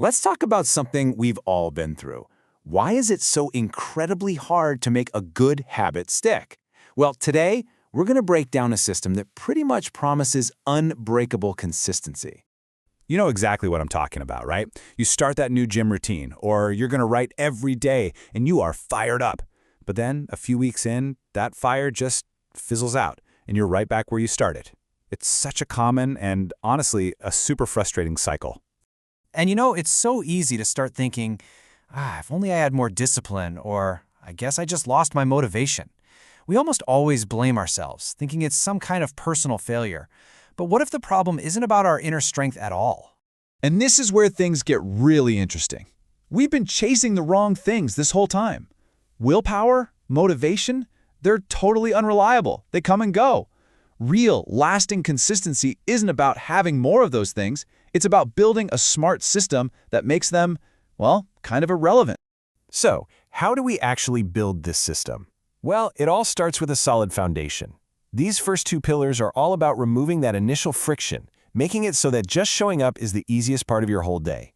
Let's talk about something we've all been through. Why is it so incredibly hard to make a good habit stick? Well, today, we're going to break down a system that pretty much promises unbreakable consistency. You know exactly what I'm talking about, right? You start that new gym routine, or you're going to write every day, and you are fired up. But then, a few weeks in, that fire just fizzles out, and you're right back where you started. It's such a common and, honestly, a super frustrating cycle. And you know, it's so easy to start thinking, if only I had more discipline, or I guess I just lost my motivation. We almost always blame ourselves, thinking it's some kind of personal failure. But what if the problem isn't about our inner strength at all? And this is where things get really interesting. We've been chasing the wrong things this whole time. Willpower, motivation, they're totally unreliable. They come and go. Real, lasting consistency isn't about having more of those things. It's about building a smart system that makes them, well, kind of irrelevant. So, how do we actually build this system? Well, it all starts with a solid foundation. These first two pillars are all about removing that initial friction, making it so that just showing up is the easiest part of your whole day.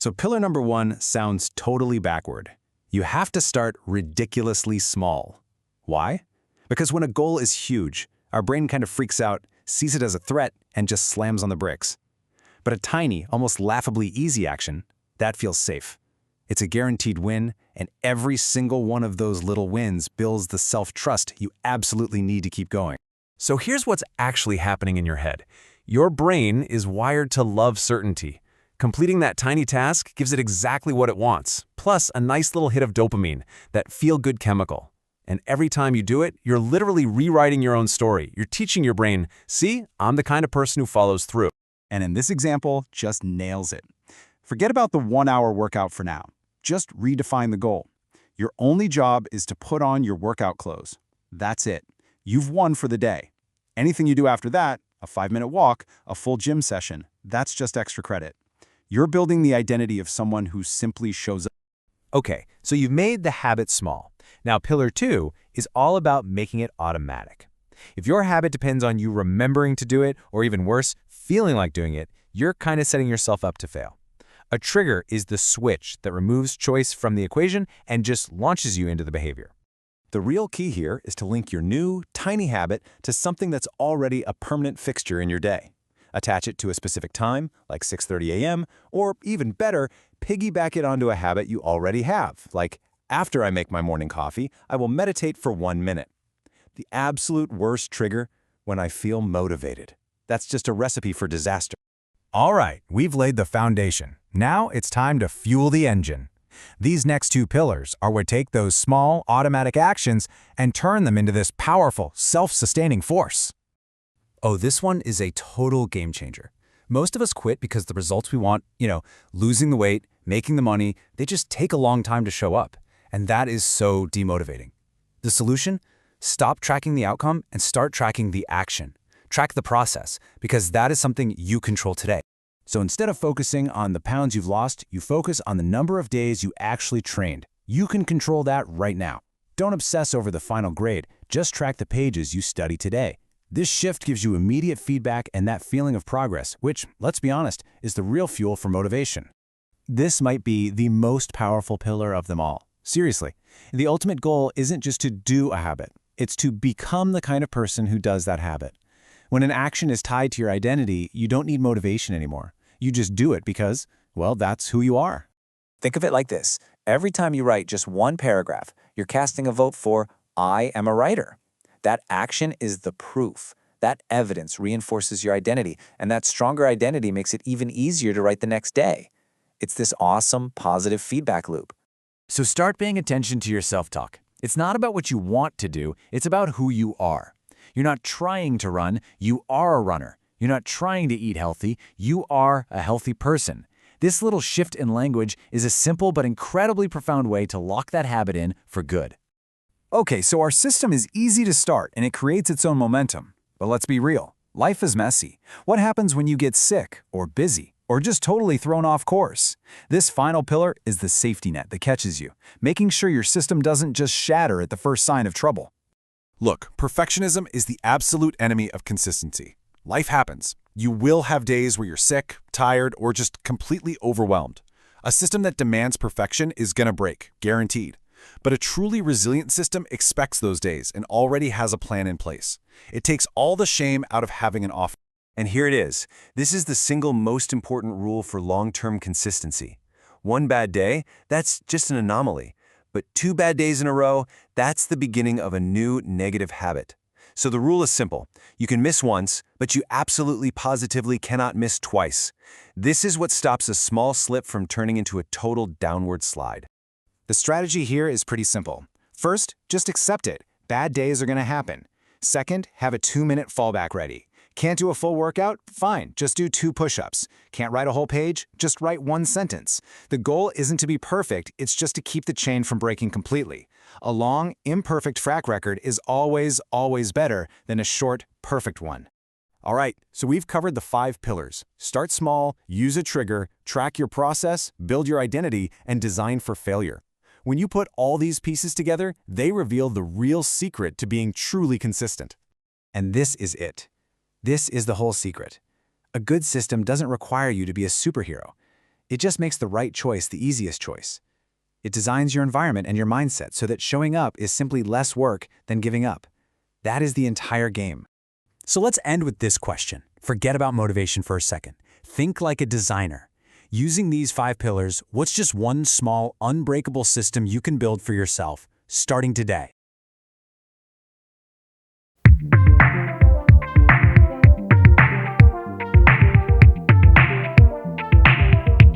So pillar number 1 sounds totally backward. You have to start ridiculously small. Why? Because when a goal is huge, our brain kind of freaks out, sees it as a threat, and just slams on the brakes. But a tiny, almost laughably easy action, that feels safe. It's a guaranteed win, and every single one of those little wins builds the self-trust you absolutely need to keep going. So here's what's actually happening in your head. Your brain is wired to love certainty. Completing that tiny task gives it exactly what it wants, plus a nice little hit of dopamine, that feel-good chemical. And every time you do it, you're literally rewriting your own story. You're teaching your brain, see, I'm the kind of person who follows through. And in this example, just nails it. Forget about the 1-hour workout for now. Just redefine the goal. Your only job is to put on your workout clothes. That's it. You've won for the day. Anything you do after that, a 5-minute walk, a full gym session, that's just extra credit. You're building the identity of someone who simply shows up. Okay, so you've made the habit small. Now, pillar 2 is all about making it automatic. If your habit depends on you remembering to do it, or even worse, feeling like doing it, you're kind of setting yourself up to fail. A trigger is the switch that removes choice from the equation and just launches you into the behavior. The real key here is to link your new, tiny habit to something that's already a permanent fixture in your day. Attach it to a specific time, like 6:30 a.m., or even better, piggyback it onto a habit you already have, like after I make my morning coffee, I will meditate for 1 minute. The absolute worst trigger, when I feel motivated. That's just a recipe for disaster. All right, we've laid the foundation. Now it's time to fuel the engine. These next two pillars are what take those small, automatic actions and turn them into this powerful, self-sustaining force. Oh, this one is a total game changer. Most of us quit because the results we want, losing the weight, making the money, they just take a long time to show up. And that is so demotivating. The solution? Stop tracking the outcome and start tracking the action. Track the process, because that is something you control today. So instead of focusing on the pounds you've lost, you focus on the number of days you actually trained. You can control that right now. Don't obsess over the final grade, just track the pages you study today. This shift gives you immediate feedback and that feeling of progress, which, let's be honest, is the real fuel for motivation. This might be the most powerful pillar of them all. Seriously, the ultimate goal isn't just to do a habit. It's to become the kind of person who does that habit. When an action is tied to your identity, you don't need motivation anymore. You just do it because, well, that's who you are. Think of it like this. Every time you write just one paragraph, you're casting a vote for, I am a writer. That action is the proof. That evidence reinforces your identity, and that stronger identity makes it even easier to write the next day. It's this awesome, positive feedback loop. So start paying attention to your self-talk. It's not about what you want to do, it's about who you are. You're not trying to run, you are a runner. You're not trying to eat healthy, you are a healthy person. This little shift in language is a simple but incredibly profound way to lock that habit in for good. Okay, so our system is easy to start and it creates its own momentum. But let's be real, life is messy. What happens when you get sick or busy or just totally thrown off course? This final pillar is the safety net that catches you, making sure your system doesn't just shatter at the first sign of trouble. Look, perfectionism is the absolute enemy of consistency. Life happens. You will have days where you're sick, tired, or just completely overwhelmed. A system that demands perfection is gonna break, guaranteed. But a truly resilient system expects those days and already has a plan in place. It takes all the shame out of having an off. And here it is. This is the single most important rule for long-term consistency. One bad day, that's just an anomaly. But 2 bad days in a row, that's the beginning of a new negative habit. So the rule is simple. You can miss once, but you absolutely positively cannot miss twice. This is what stops a small slip from turning into a total downward slide. The strategy here is pretty simple. First, just accept it. Bad days are going to happen. Second, have a 2-minute fallback ready. Can't do a full workout? Fine, just do 2 push-ups. Can't write a whole page? Just write 1 sentence. The goal isn't to be perfect, it's just to keep the chain from breaking completely. A long, imperfect track record is always, always better than a short, perfect one. All right, so we've covered the 5 pillars. Start small, use a trigger, track your process, build your identity, and design for failure. When you put all these pieces together, they reveal the real secret to being truly consistent. And this is it. This is the whole secret. A good system doesn't require you to be a superhero. It just makes the right choice the easiest choice. It designs your environment and your mindset so that showing up is simply less work than giving up. That is the entire game. So let's end with this question. Forget about motivation for a second. Think like a designer. Using these 5 pillars, what's just one small, unbreakable system you can build for yourself, starting today?